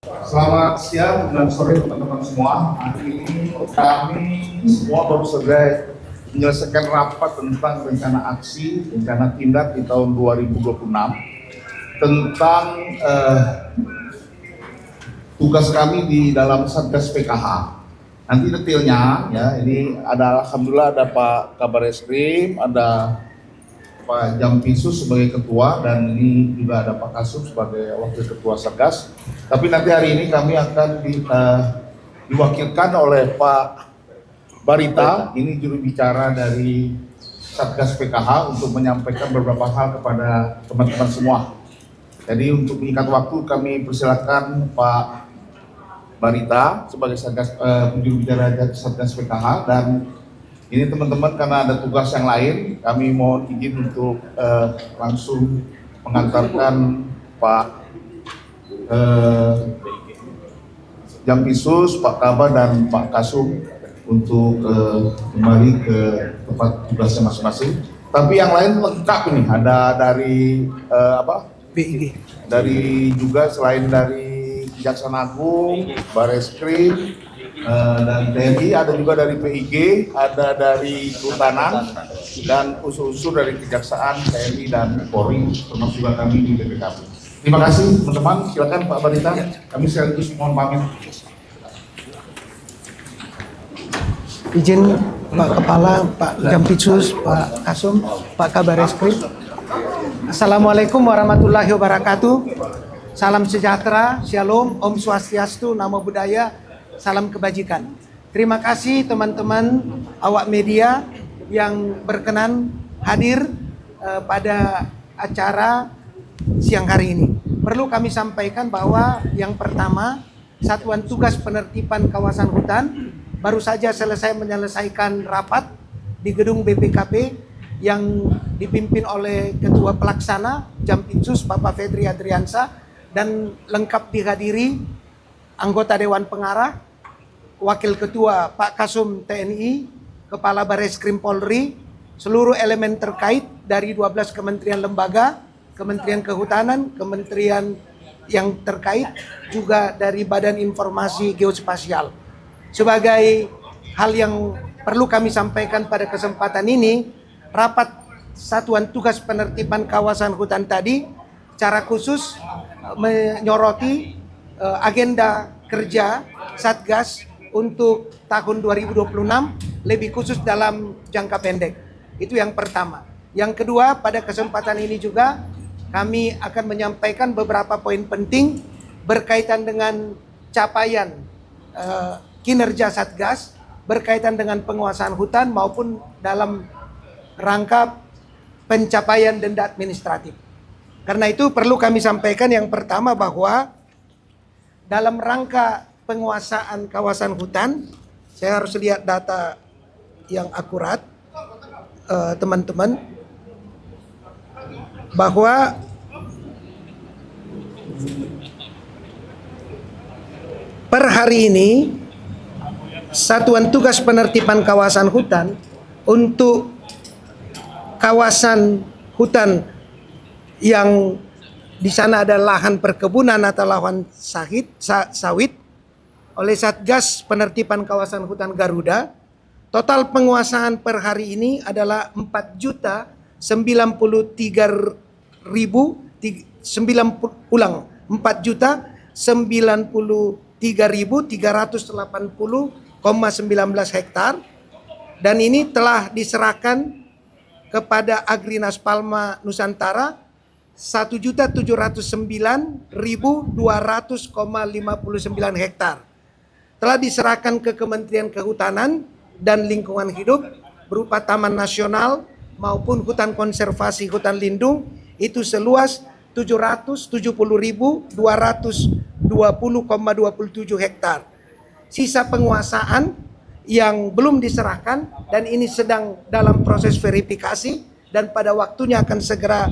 Selamat siang dan sore teman-teman semua. Hari ini kami semua baru saja menyelesaikan rapat tentang rencana aksi, rencana tindak di tahun 2026 tentang tugas kami di dalam Satgas PKH. Nanti detailnya ya, ini ada alhamdulillah ada Pak Kabar Eskrim, ada Pak Jampisus sebagai ketua, dan ini juga ada Pak Kasum sebagai wakil ketua Satgas. Tapi nanti hari ini kami akan diwakilkan oleh Pak Barita, ini juru bicara dari Satgas PKH untuk menyampaikan beberapa hal kepada teman-teman semua. Jadi untuk mengikat waktu kami persilakan Pak Barita sebagai juru bicara Satgas PKH, dan ini teman-teman karena ada tugas yang lain, kami mohon izin untuk langsung mengantarkan Pak Jampisus, Pak Kabar, dan Pak Kasum untuk kembali ke tempat tugasnya masing-masing. Tapi yang lain lengkap nih, ada dari BIG. Dari juga selain dari Kejaksaan Agung, Bareskrim, dan TNI, ada juga dari PIG, ada dari Kehutanan, dan unsur-unsur dari Kejaksaan, TNI, dan Polri, termasuk juga kami di BPKP. Terima kasih teman-teman, silakan Pak Barita, kami sekaligus mohon pamit. Izin Pak Kepala, Pak Jampisus, Pak Kasum, Pak Kabar Eskrim. Assalamualaikum warahmatullahi wabarakatuh. Salam sejahtera, shalom, om swastiastu, namo buddhaya, salam kebajikan. Terima kasih teman-teman awak media yang berkenan hadir pada acara siang hari ini. Perlu kami sampaikan bahwa yang pertama, Satuan Tugas Penertiban Kawasan Hutan baru saja selesai menyelesaikan rapat di gedung BPKP yang dipimpin oleh Ketua Pelaksana Jampitsus Bapak Fedri Adriansa, dan lengkap dihadiri anggota Dewan Pengarah, Wakil Ketua Pak Kasum TNI, Kepala Bareskrim Polri, seluruh elemen terkait dari 12 kementerian lembaga, Kementerian Kehutanan, kementerian yang terkait, juga dari Badan Informasi Geospasial. Sebagai hal yang perlu kami sampaikan pada kesempatan ini, rapat Satuan Tugas Penertiban Kawasan Hutan tadi secara khusus menyoroti agenda kerja Satgas untuk tahun 2026, lebih khusus dalam jangka pendek. Itu yang pertama. Yang kedua, pada kesempatan ini juga kami akan menyampaikan beberapa poin penting berkaitan dengan capaian kinerja Satgas, berkaitan dengan penguasaan hutan maupun dalam rangka pencapaian denda administratif. Karena itu perlu kami sampaikan yang pertama bahwa dalam rangka penguasaan kawasan hutan, saya harus lihat data yang akurat teman-teman, bahwa per hari ini Satuan Tugas Penertiban Kawasan Hutan untuk kawasan hutan yang di sana ada lahan perkebunan atau lahan sawit oleh Satgas Penertiban Kawasan Hutan Garuda, total penguasaan per hari ini adalah 4.093.380,19 hektar, dan ini telah diserahkan kepada Agrinas Palma Nusantara 1.709.200,59 hektar. Telah diserahkan ke Kementerian Kehutanan dan Lingkungan Hidup berupa Taman Nasional maupun hutan konservasi hutan lindung, itu seluas 770.220,27 hektar. Sisa penguasaan yang belum diserahkan dan ini sedang dalam proses verifikasi dan pada waktunya akan segera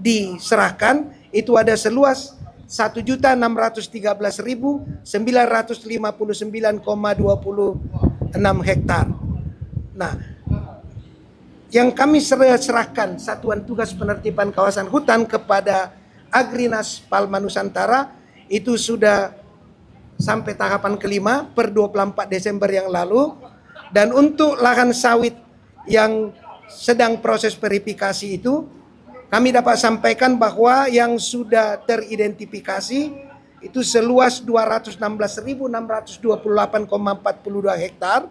diserahkan, itu ada seluas 1.613.959,26 hektar. Nah, yang kami serahkan Satuan Tugas Penertiban Kawasan Hutan kepada Agrinas Palma Nusantara itu sudah sampai tahapan kelima per 24 Desember yang lalu. Dan untuk lahan sawit yang sedang proses verifikasi itu, kami dapat sampaikan bahwa yang sudah teridentifikasi itu seluas 216.628,42 hektar,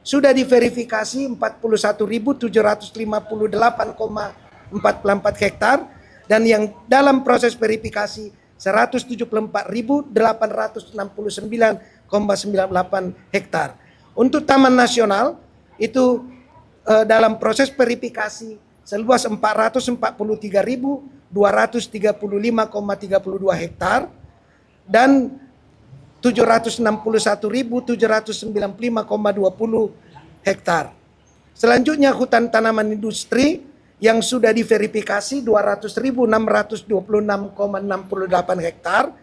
sudah diverifikasi 41.758,44 hektar, dan yang dalam proses verifikasi 174.869,98 hektar. Untuk Taman Nasional itu dalam proses verifikasi seluas 443.235,32 hektar dan 761.795,20 hektar. Selanjutnya hutan tanaman industri yang sudah diverifikasi 200.626,68 hektar,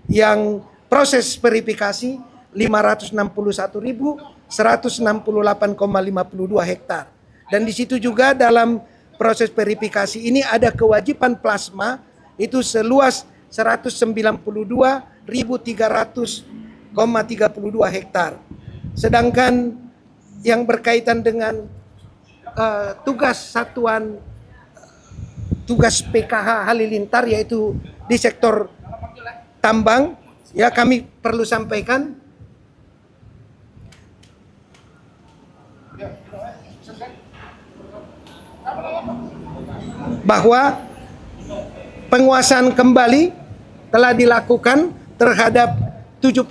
yang proses verifikasi 561.168,52 hektar. Dan di situ juga dalam proses verifikasi ini ada kewajiban plasma itu seluas 192.300,32 hektar. Sedangkan yang berkaitan dengan tugas PKH Halilintar yaitu di sektor tambang, ya kami perlu sampaikan bahwa penguasaan kembali telah dilakukan terhadap 75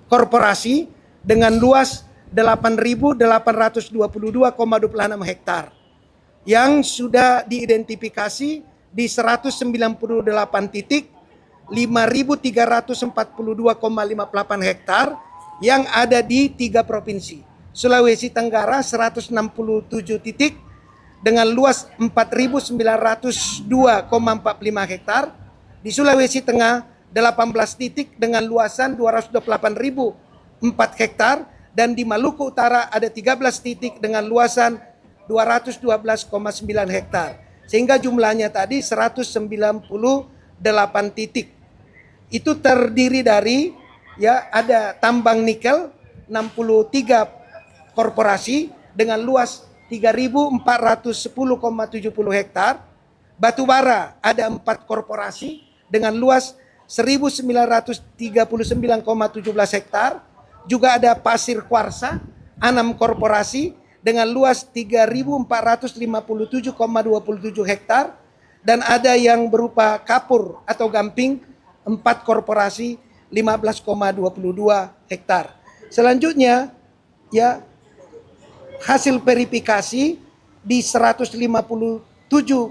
korporasi dengan luas 8.822,26 hektar yang sudah diidentifikasi di 198 titik 5.342,58 hektar yang ada di 3 provinsi. Sulawesi Tenggara 167 titik dengan luas 4.902,45 hektar. Di Sulawesi Tengah 18 titik dengan luasan 228.004 hektar. Dan di Maluku Utara ada 13 titik dengan luasan 212,9 hektar. Sehingga jumlahnya tadi 198 titik. Itu terdiri dari ada tambang nikel 63 korporasi dengan luas 3.410,70 hektar. Batu bara ada 4 korporasi dengan luas 1.939,17 hektar. Juga ada pasir kuarsa 6 korporasi dengan luas 3.457,27 hektar. Dan ada yang berupa kapur atau gamping 4 korporasi 15,22 hektar. Selanjutnya hasil verifikasi di 157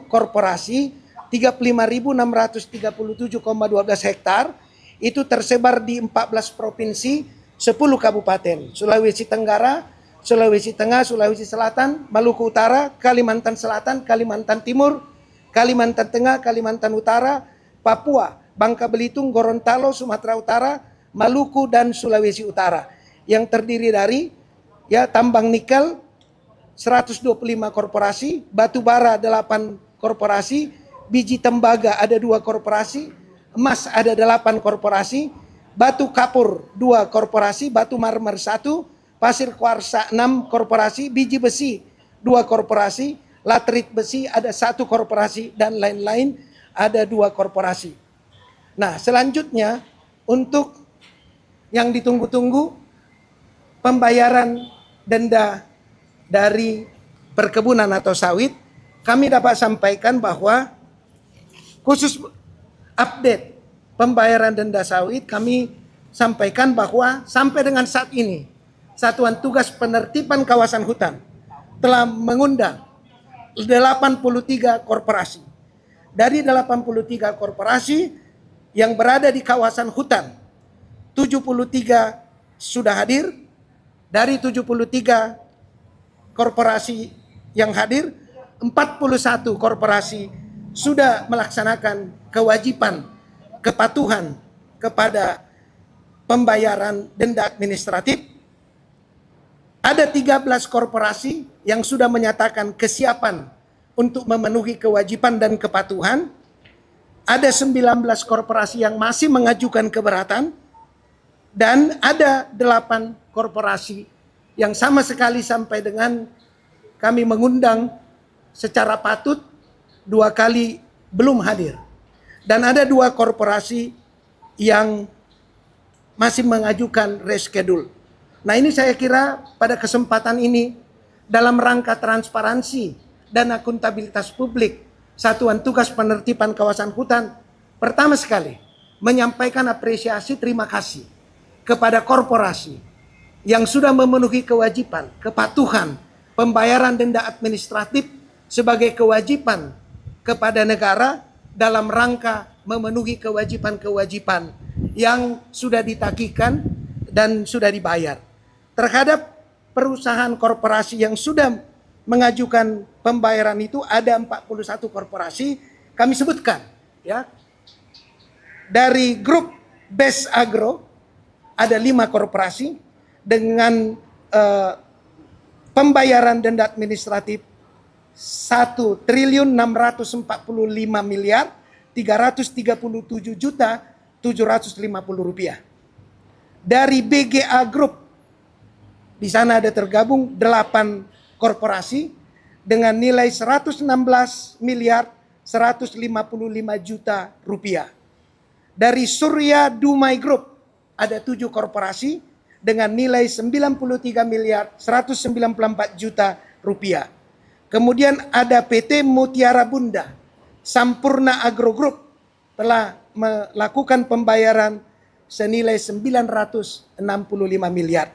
korporasi 35.637,12 hektar itu tersebar di 14 provinsi, 10 kabupaten, Sulawesi Tenggara, Sulawesi Tengah, Sulawesi Selatan, Maluku Utara, Kalimantan Selatan, Kalimantan Timur, Kalimantan Tengah, Kalimantan Utara, Papua, Bangka Belitung, Gorontalo, Sumatera Utara, Maluku dan Sulawesi Utara, yang terdiri dari tambang nikel 125 korporasi, batu bara 8 korporasi, biji tembaga ada 2 korporasi, emas ada 8 korporasi, batu kapur 2 korporasi, batu marmer 1, pasir kuarsa 6 korporasi, biji besi 2 korporasi, latrit besi ada 1 korporasi, dan lain-lain ada 2 korporasi. Nah, selanjutnya untuk yang ditunggu-tunggu, pembayaran denda dari perkebunan atau sawit, kami dapat sampaikan bahwa khusus update pembayaran denda sawit, kami sampaikan bahwa sampai dengan saat ini Satuan Tugas Penertiban Kawasan Hutan telah mengundang 83 korporasi. Dari 83 korporasi yang berada di kawasan hutan, 73 sudah hadir. Dari 73 korporasi yang hadir, 41 korporasi sudah melaksanakan kewajiban kepatuhan kepada pembayaran denda administratif. Ada 13 korporasi yang sudah menyatakan kesiapan untuk memenuhi kewajiban dan kepatuhan. Ada 19 korporasi yang masih mengajukan keberatan, Dan ada 8 korporasi yang sama sekali sampai dengan kami mengundang secara patut 2 kali belum hadir. Dan ada 2 korporasi yang masih mengajukan reschedule. Nah, ini saya kira pada kesempatan ini dalam rangka transparansi dan akuntabilitas publik Satuan Tugas Penertiban Kawasan Hutan, pertama sekali menyampaikan apresiasi terima kasih kepada korporasi yang sudah memenuhi kewajiban, kepatuhan, pembayaran denda administratif sebagai kewajiban kepada negara dalam rangka memenuhi kewajiban-kewajiban yang sudah ditagihkan dan sudah dibayar. Terhadap perusahaan korporasi yang sudah mengajukan pembayaran itu ada 41 korporasi, kami sebutkan ya. Dari grup Best Agro ada 5 korporasi dengan pembayaran denda administratif 1.645.337.750 rupiah. Dari BGA Group, di sana ada tergabung 8 korporasi dengan nilai 116.155 juta rupiah. Dari Surya Dumai Group ada 7 korporasi dengan nilai 93.194 juta rupiah. Kemudian ada PT Mutiara Bunda, Sampurna Agro Group telah melakukan pembayaran senilai 965 miliar.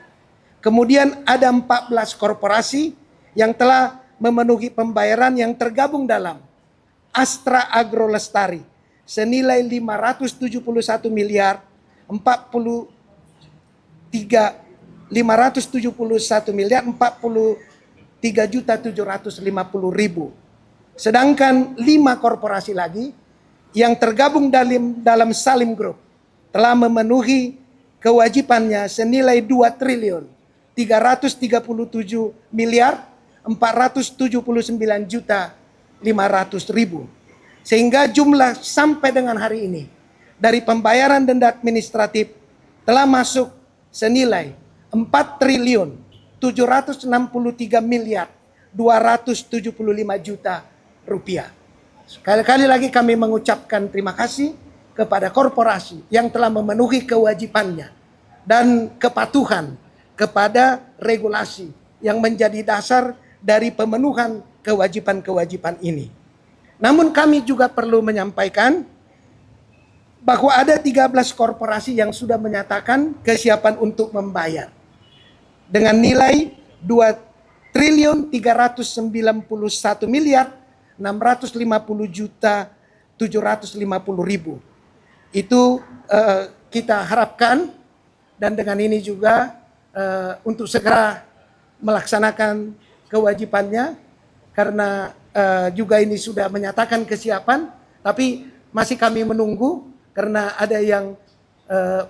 Kemudian ada 14 korporasi yang telah memenuhi pembayaran yang tergabung dalam Astra Agro Lestari senilai 571 miliar 43.750.000. Sedangkan 5 korporasi lagi yang tergabung dalam Salim Group telah memenuhi kewajibannya senilai 2.337.479.500.000. Sehingga jumlah sampai dengan hari ini dari pembayaran denda administratif telah masuk senilai 4.763.275.000.000 rupiah. Sekali-kali lagi kami mengucapkan terima kasih kepada korporasi yang telah memenuhi kewajibannya dan kepatuhan kepada regulasi yang menjadi dasar dari pemenuhan kewajiban-kewajiban ini. Namun kami juga perlu menyampaikan bahwa ada 13 korporasi yang sudah menyatakan kesiapan untuk membayar dengan nilai 2.651.650.750.000. Itu kita harapkan, dan dengan ini juga untuk segera melaksanakan kewajibannya, karena juga ini sudah menyatakan kesiapan, tapi masih kami menunggu karena ada yang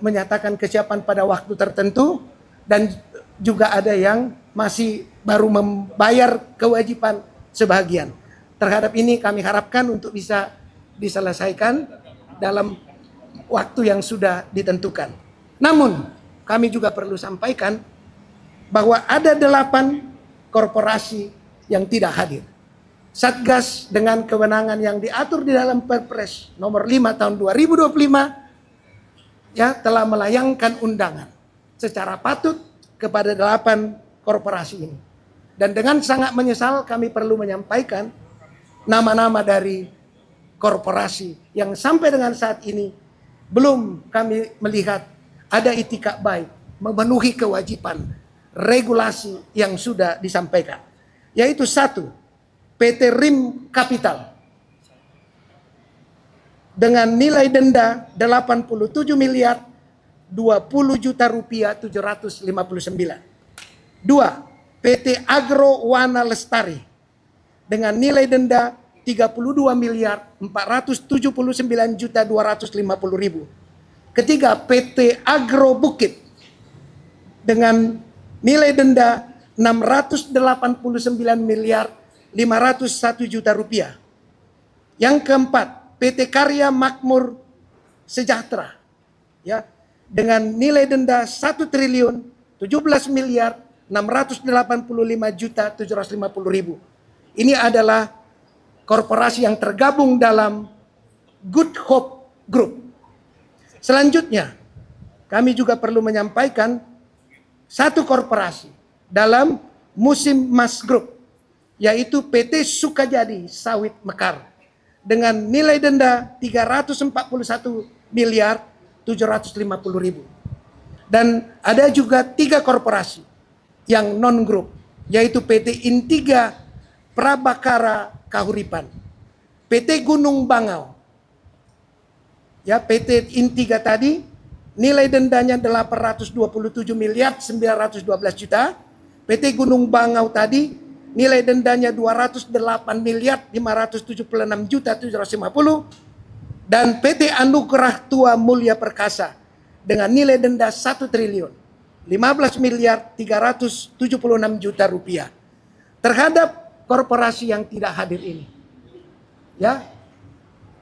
menyatakan kesiapan pada waktu tertentu dan juga ada yang masih baru membayar kewajiban sebagian. Terhadap ini kami harapkan untuk bisa diselesaikan dalam waktu yang sudah ditentukan. Namun kami juga perlu sampaikan bahwa ada 8 korporasi yang tidak hadir. Satgas dengan kewenangan yang diatur di dalam Perpres nomor 5 tahun 2025 ya telah melayangkan undangan secara patut kepada 8 korporasi ini. Dan dengan sangat menyesal kami perlu menyampaikan nama-nama dari korporasi yang sampai dengan saat ini belum kami melihat ada itikad baik memenuhi kewajiban regulasi yang sudah disampaikan. Yaitu 1, PT Rim Capital dengan nilai denda 87 miliar 20 juta rupiah 759. 2, PT Agro Wana Lestari dengan nilai denda 32 miliar 479 juta 250 ribu. Ketiga, PT Agro Bukit dengan nilai denda 689 miliar 501 juta rupiah. Yang keempat, PT Karya Makmur Sejahtera ya dengan nilai denda 1.017.685.750.000. Ini adalah korporasi yang tergabung dalam Good Hope Group. Selanjutnya, kami juga perlu menyampaikan satu korporasi dalam musim Mas Group, yaitu PT Sukajadi Sawit Mekar dengan nilai denda 341.750.000. Dan ada juga 3 korporasi yang non grup, yaitu PT Intiga Prabakara Kahuripan, PT Gunung Bangau. Ya, PT Intiga tadi nilai dendanya 827.912.000. PT Gunung Bangau tadi nilai dendanya 208.576.750, dan PT Anugerah Tua Mulia Perkasa dengan nilai denda 1.015.376.000.000 rupiah terhadap korporasi yang tidak hadir ini. Ya,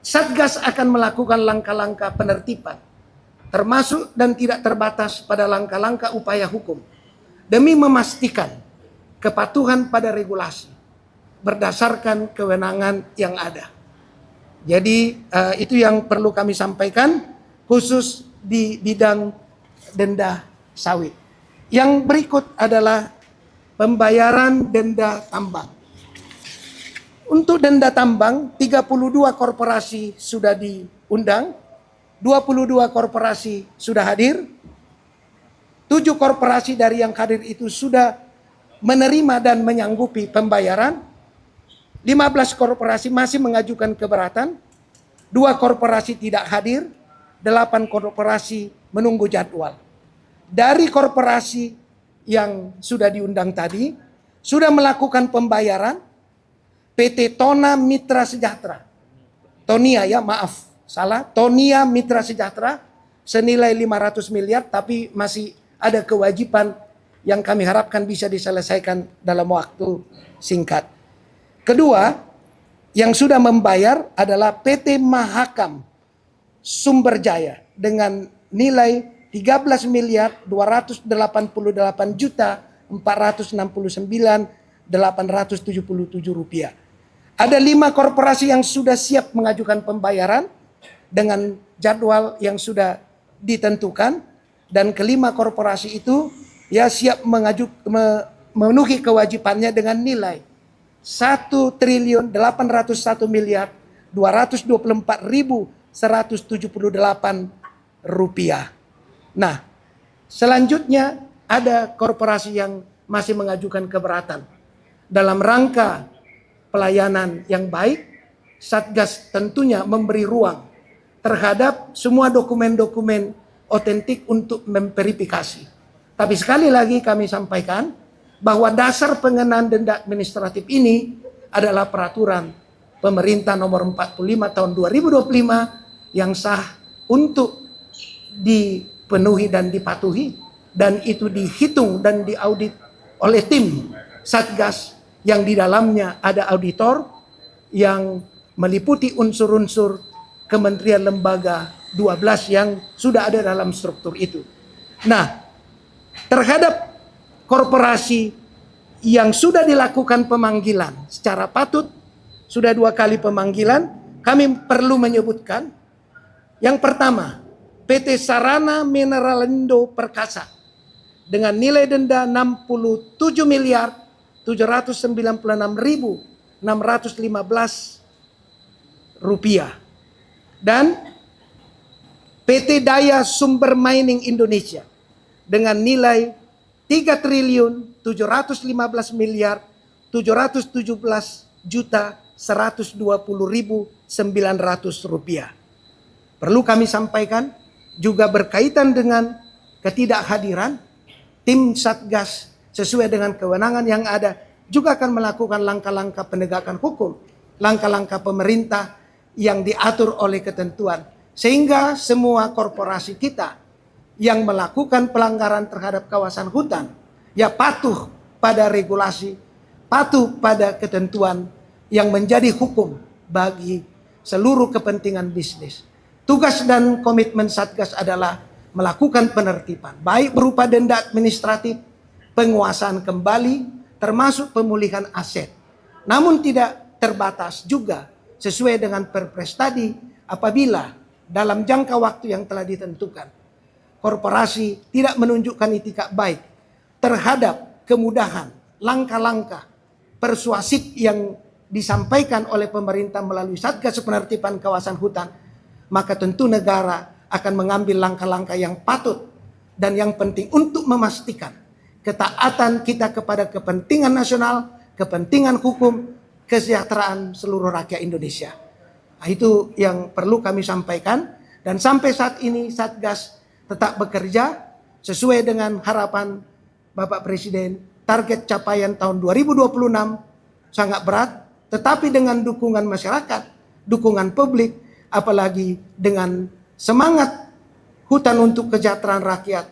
Satgas akan melakukan langkah-langkah penertiban, termasuk dan tidak terbatas pada langkah-langkah upaya hukum demi memastikan kepatuhan pada regulasi berdasarkan kewenangan yang ada. Jadi itu yang perlu kami sampaikan khusus di bidang denda sawit. Yang berikut adalah pembayaran denda tambang. Untuk denda tambang, 32 korporasi sudah diundang, 22 korporasi sudah hadir, 7 korporasi dari yang hadir itu sudah menerima dan menyanggupi pembayaran, 15 korporasi masih mengajukan keberatan, 2 korporasi tidak hadir, 8 korporasi menunggu jadwal. Dari korporasi yang sudah diundang tadi, sudah melakukan pembayaran, PT Tona Mitra Sejahtera, Tonia ya maaf, salah, Tonia Mitra Sejahtera senilai 500 miliar, tapi masih ada kewajiban yang kami harapkan bisa diselesaikan dalam waktu singkat. Kedua, yang sudah membayar adalah PT Mahakam Sumber Jaya dengan nilai 13.288.469.877 rupiah. Ada 5 korporasi yang sudah siap mengajukan pembayaran dengan jadwal yang sudah ditentukan, dan kelima korporasi itu ya siap memenuhi kewajibannya dengan nilai 1.801.224.178 rupiah. Nah, selanjutnya ada korporasi yang masih mengajukan keberatan. Dalam rangka pelayanan yang baik, Satgas tentunya memberi ruang terhadap semua dokumen-dokumen otentik untuk memverifikasi. Tapi sekali lagi kami sampaikan bahwa dasar pengenaan denda administratif ini adalah peraturan pemerintah nomor 45 tahun 2025 yang sah untuk dipenuhi dan dipatuhi, dan itu dihitung dan diaudit oleh tim Satgas yang di dalamnya ada auditor yang meliputi unsur-unsur kementerian lembaga 12 yang sudah ada dalam struktur itu. Nah, terhadap korporasi yang sudah dilakukan pemanggilan secara patut, sudah 2 kali pemanggilan, kami perlu menyebutkan yang pertama, PT Sarana Mineralindo Perkasa dengan nilai denda 67.796.615 rupiah, dan PT Daya Sumber Mining Indonesia dengan nilai 3.717.120.900 rupiah. Perlu kami sampaikan juga berkaitan dengan ketidakhadiran tim Satgas sesuai dengan kewenangan yang ada juga akan melakukan langkah-langkah penegakan hukum, langkah-langkah pemerintah yang diatur oleh ketentuan, sehingga semua korporasi kita yang melakukan pelanggaran terhadap kawasan hutan ya patuh pada regulasi, patuh pada ketentuan yang menjadi hukum bagi seluruh kepentingan bisnis. Tugas dan komitmen Satgas adalah melakukan penertiban, baik berupa denda administratif, penguasaan kembali, termasuk pemulihan aset. Namun tidak terbatas juga sesuai dengan Perpres tadi apabila dalam jangka waktu yang telah ditentukan korporasi tidak menunjukkan itikat baik terhadap kemudahan, langkah-langkah persuasif yang disampaikan oleh pemerintah melalui Satgas Penertiban Kawasan Hutan, maka tentu negara akan mengambil langkah-langkah yang patut dan yang penting untuk memastikan ketaatan kita kepada kepentingan nasional, kepentingan hukum, kesejahteraan seluruh rakyat Indonesia. Nah, itu yang perlu kami sampaikan, dan sampai saat ini Satgas tetap bekerja sesuai dengan harapan Bapak Presiden. Target capaian tahun 2026 sangat berat, tetapi dengan dukungan masyarakat, dukungan publik, apalagi dengan semangat hutan untuk kesejahteraan rakyat,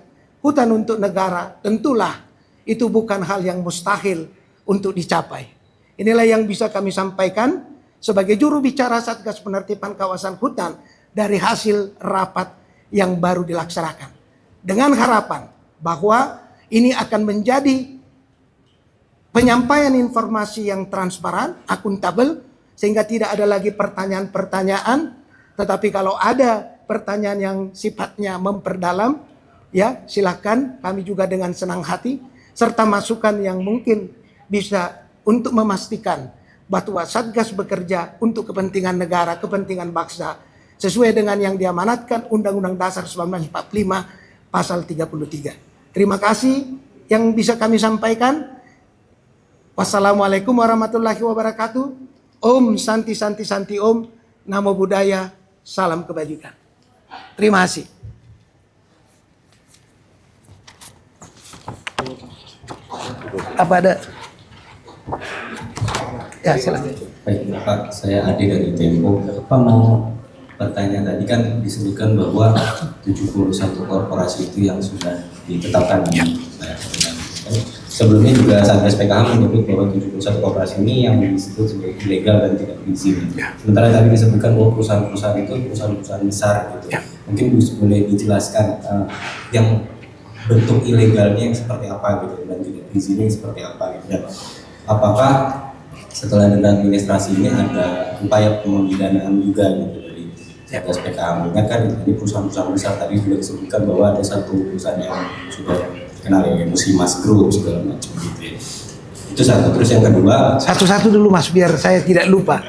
hutan untuk negara, tentulah itu bukan hal yang mustahil untuk dicapai. Inilah yang bisa kami sampaikan sebagai juru bicara Satgas Penertiban Kawasan Hutan dari hasil rapat yang baru dilaksanakan. Dengan harapan bahwa ini akan menjadi penyampaian informasi yang transparan, akuntabel, sehingga tidak ada lagi pertanyaan-pertanyaan. Tetapi kalau ada pertanyaan yang sifatnya memperdalam, ya silakan, kami juga dengan senang hati, serta masukan yang mungkin bisa untuk memastikan bahwa Satgas bekerja untuk kepentingan negara, kepentingan bangsa, sesuai dengan yang diamanatkan Undang-Undang Dasar 1945 pasal 33. Terima kasih yang bisa kami sampaikan. Wassalamualaikum warahmatullahi wabarakatuh. Om Santi Santi Santi Om. Namo Buddhaya. Salam kebajikan. Terima kasih. Apa ada? Ya silakan. Baik Pak, saya Adi dari Tempo. Pak mau bertanya, tadi kan disebutkan bahwa 71 korporasi itu yang sudah ditetapkan. Sebelumnya juga Satgas PKH menyebut bahwa 71 korporasi ini yang disebut sebagai ilegal dan tidak berizin. Sementara tadi disebutkan bahwa perusahaan-perusahaan itu perusahaan-perusahaan besar gitu. Mungkin boleh dijelaskan yang bentuk ilegalnya yang seperti apa gitu dan tidak berizinnya seperti apa gitu. Dan apakah setelah denda administrasi ini ada upaya pemidanaan juga gitu dari Satgas PKH? Mengingat kan di perusahaan-perusahaan besar tadi sudah disebutkan bahwa ada satu perusahaan yang sudah kenal yang Musimas Group segala macam gitu ya. Itu satu. Terus yang kedua, satu-satu dulu Mas biar saya tidak lupa.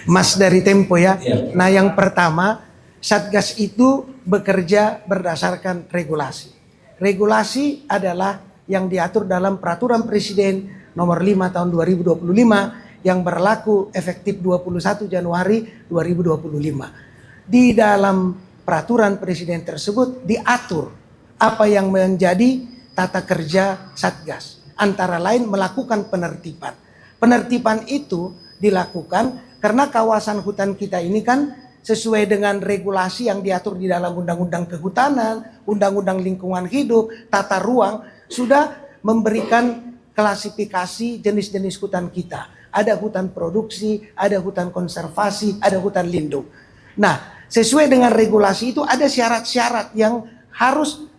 Mas dari Tempo ya. Iya. Nah yang pertama, Satgas itu bekerja berdasarkan regulasi. Regulasi adalah yang diatur dalam Peraturan Presiden Nomor 5 Tahun 2025 yang berlaku efektif 21 Januari 2025. Di dalam Peraturan Presiden tersebut diatur apa yang menjadi tata kerja Satgas. Antara lain melakukan penertiban. Penertiban itu dilakukan karena kawasan hutan kita ini kan sesuai dengan regulasi yang diatur di dalam Undang-Undang Kehutanan, Undang-Undang Lingkungan Hidup, Tata Ruang, sudah memberikan klasifikasi jenis-jenis hutan kita. Ada hutan produksi, ada hutan konservasi, ada hutan lindung. Nah, sesuai dengan regulasi itu ada syarat-syarat yang harus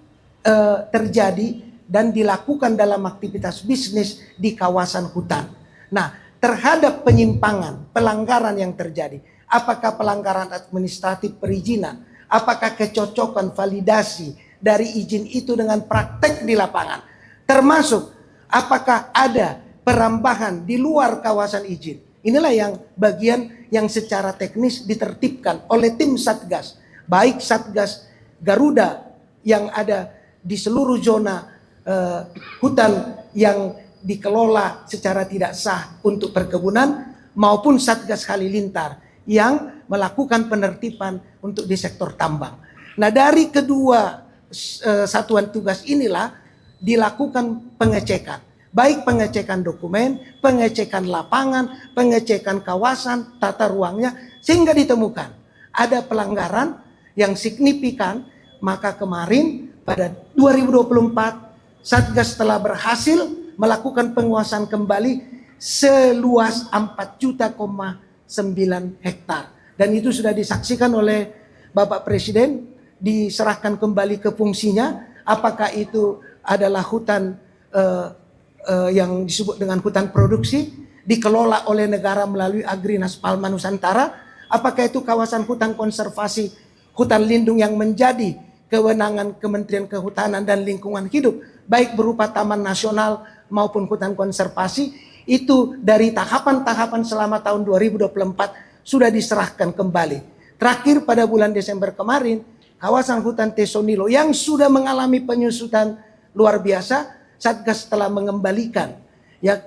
terjadi dan dilakukan dalam aktivitas bisnis di kawasan hutan. Nah, terhadap penyimpangan, pelanggaran yang terjadi, apakah pelanggaran administratif perizinan, apakah kecocokan validasi dari izin itu dengan praktek di lapangan, termasuk apakah ada perambahan di luar kawasan izin. Inilah yang bagian yang secara teknis ditertibkan oleh tim Satgas, baik Satgas Garuda yang ada di seluruh zona hutan yang dikelola secara tidak sah untuk perkebunan, maupun Satgas Halilintar yang melakukan penertiban untuk di sektor tambang. Nah, dari kedua satuan tugas inilah dilakukan pengecekan, baik pengecekan dokumen, pengecekan lapangan, pengecekan kawasan, tata ruangnya, sehingga ditemukan ada pelanggaran yang signifikan. Maka kemarin pada 2024 Satgas telah berhasil melakukan penguasaan kembali seluas 4,9 hektar. Dan itu sudah disaksikan oleh Bapak Presiden diserahkan kembali ke fungsinya, apakah itu adalah hutan yang disebut dengan hutan produksi, dikelola oleh negara melalui Agrinas Palma Nusantara, apakah itu kawasan hutan konservasi, hutan lindung yang menjadi kewenangan Kementerian Kehutanan dan Lingkungan Hidup, baik berupa taman nasional maupun hutan konservasi, itu dari tahapan-tahapan selama tahun 2024 sudah diserahkan kembali. Terakhir pada bulan Desember kemarin, kawasan hutan Tesonilo yang sudah mengalami penyusutan luar biasa, Satgas telah mengembalikan ya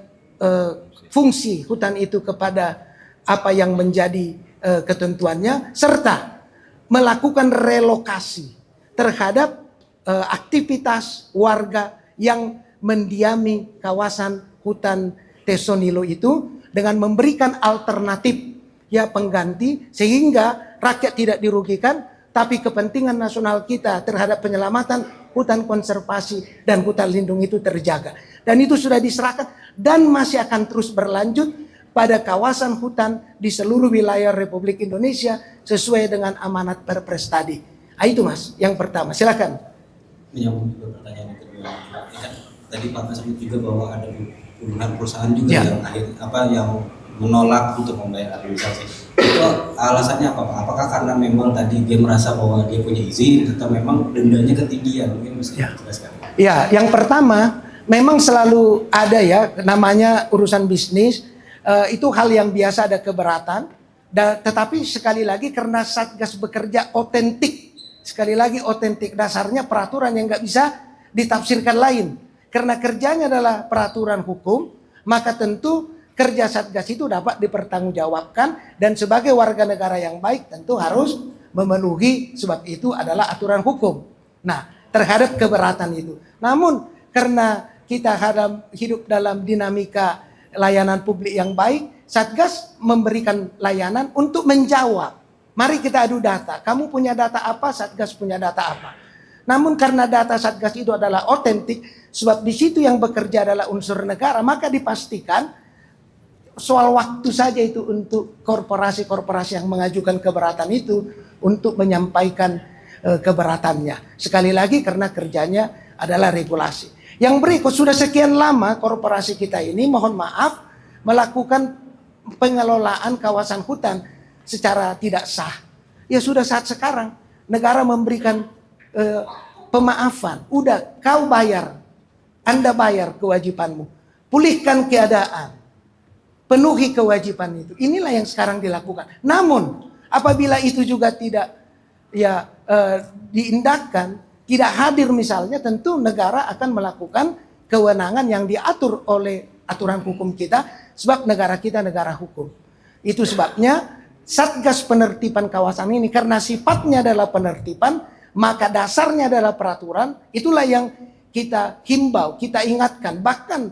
fungsi hutan itu kepada apa yang menjadi ketentuannya, serta melakukan relokasi terhadap aktivitas warga yang mendiami kawasan hutan Tesonilo itu dengan memberikan alternatif ya pengganti, sehingga rakyat tidak dirugikan, tapi kepentingan nasional kita terhadap penyelamatan hutan konservasi dan hutan lindung itu terjaga. Dan itu sudah diserahkan dan masih akan terus berlanjut pada kawasan hutan di seluruh wilayah Republik Indonesia sesuai dengan amanat Perpres tadi. Itu Mas, yang pertama. Silakan. Menyambung juga pertanyaan yang kedua. Kan tadi Pak sebut juga bahwa ada puluhan perusahaan juga yang menolak untuk membayar administrasi. Itu alasannya apa Pak? Apakah karena memang tadi dia merasa bahwa dia punya izin atau memang dendanya ketinggian? Mungkin bisa dijelaskan. Ya, yang pertama memang selalu ada ya namanya urusan bisnis, itu hal yang biasa, ada keberatan. Tetapi sekali lagi karena Satgas bekerja otentik, sekali lagi otentik, dasarnya peraturan yang nggak bisa ditafsirkan lain. Karena kerjanya adalah peraturan hukum, maka tentu kerja Satgas itu dapat dipertanggungjawabkan, dan sebagai warga negara yang baik tentu harus memenuhi, sebab itu adalah aturan hukum. Nah, terhadap keberatan itu. Namun karena kita hidup dalam dinamika layanan publik yang baik, Satgas memberikan layanan untuk menjawab. Mari kita adu data. Kamu punya data apa? Satgas punya data apa? Namun karena data Satgas itu adalah otentik, sebab di situ yang bekerja adalah unsur negara, maka dipastikan soal waktu saja itu untuk korporasi-korporasi yang mengajukan keberatan itu untuk menyampaikan keberatannya. Sekali lagi karena kerjanya adalah regulasi. Yang berikut, sudah sekian lama korporasi kita ini, mohon maaf, melakukan pengelolaan kawasan hutan secara tidak sah. Ya sudah saat sekarang negara memberikan pemaafan. Udah, kau bayar, Anda bayar kewajibanmu, pulihkan keadaan, penuhi kewajiban itu. Inilah yang sekarang dilakukan. Namun apabila itu juga tidak diindahkan, tidak hadir misalnya, tentu negara akan melakukan kewenangan yang diatur oleh aturan hukum kita, sebab negara kita negara hukum. Itu sebabnya Satgas penertiban kawasan ini, karena sifatnya adalah penertiban, maka dasarnya adalah peraturan. Itulah yang kita himbau, kita ingatkan, bahkan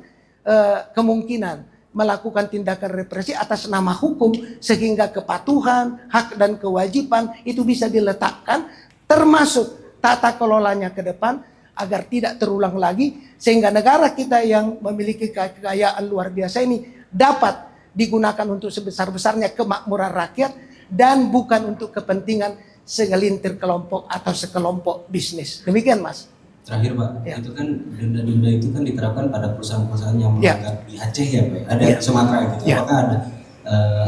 kemungkinan melakukan tindakan represi atas nama hukum, sehingga kepatuhan, hak dan kewajiban itu bisa diletakkan, termasuk tata kelolanya ke depan, agar tidak terulang lagi, sehingga negara kita yang memiliki kekayaan luar biasa ini dapat digunakan untuk sebesar-besarnya kemakmuran rakyat, dan bukan untuk kepentingan segelintir kelompok atau sekelompok bisnis. Demikian Mas. Terakhir Pak, itu kan denda-denda itu kan diterapkan pada perusahaan-perusahaan yang melanggar di Aceh ya Pak, ada Sumatera gitu. Apakah ada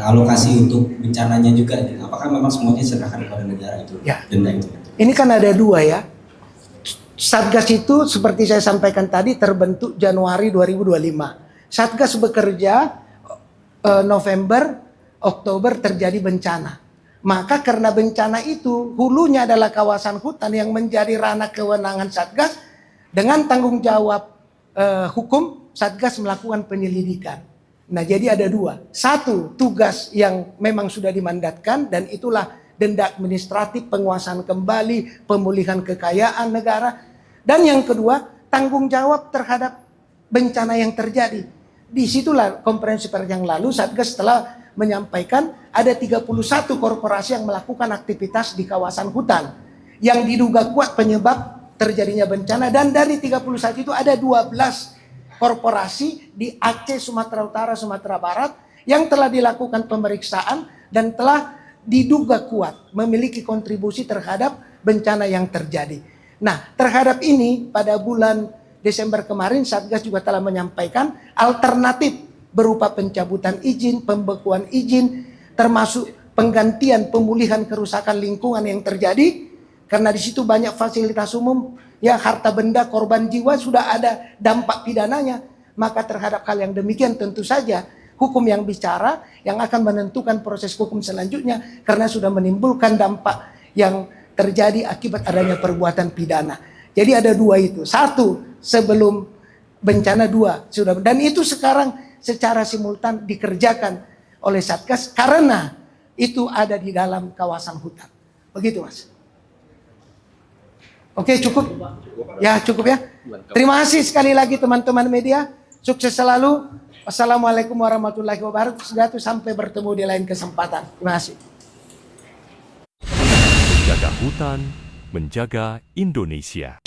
alokasi untuk bencananya juga? Apakah memang semuanya diserahkan kepada negara itu denda itu? Ini kan ada dua ya. Satgas itu seperti saya sampaikan tadi terbentuk Januari 2025. Satgas bekerja November, Oktober terjadi bencana. Maka karena bencana itu hulunya adalah kawasan hutan yang menjadi ranah kewenangan Satgas, dengan tanggung jawab hukum, Satgas melakukan penyelidikan. Nah, jadi ada dua. Satu, tugas yang memang sudah dimandatkan, dan itulah denda administratif, penguasaan kembali, pemulihan kekayaan negara. Dan yang kedua, tanggung jawab terhadap bencana yang terjadi. Disitulah konferensi pers yang lalu Satgas telah menyampaikan ada 31 korporasi yang melakukan aktivitas di kawasan hutan yang diduga kuat penyebab terjadinya bencana, dan dari 31 itu ada 12 korporasi di Aceh, Sumatera Utara, Sumatera Barat yang telah dilakukan pemeriksaan dan telah diduga kuat memiliki kontribusi terhadap bencana yang terjadi. Nah, terhadap ini pada bulan Desember kemarin Satgas juga telah menyampaikan alternatif berupa pencabutan izin, pembekuan izin, termasuk penggantian pemulihan kerusakan lingkungan yang terjadi, karena di situ banyak fasilitas umum, ya harta benda korban jiwa sudah ada dampak pidananya. Maka terhadap hal yang demikian tentu saja hukum yang bicara yang akan menentukan proses hukum selanjutnya, karena sudah menimbulkan dampak yang terjadi akibat adanya perbuatan pidana. Jadi ada dua itu, satu sebelum bencana, dua sudah, dan itu sekarang secara simultan dikerjakan oleh Satgas karena itu ada di dalam kawasan hutan. Begitu Mas. Oke, cukup? Ya cukup ya. Terima kasih sekali lagi teman-teman media. Sukses selalu. Wassalamualaikum warahmatullahi wabarakatuh. Sampai bertemu di lain kesempatan. Terima kasih. Menjaga hutan, menjaga Indonesia.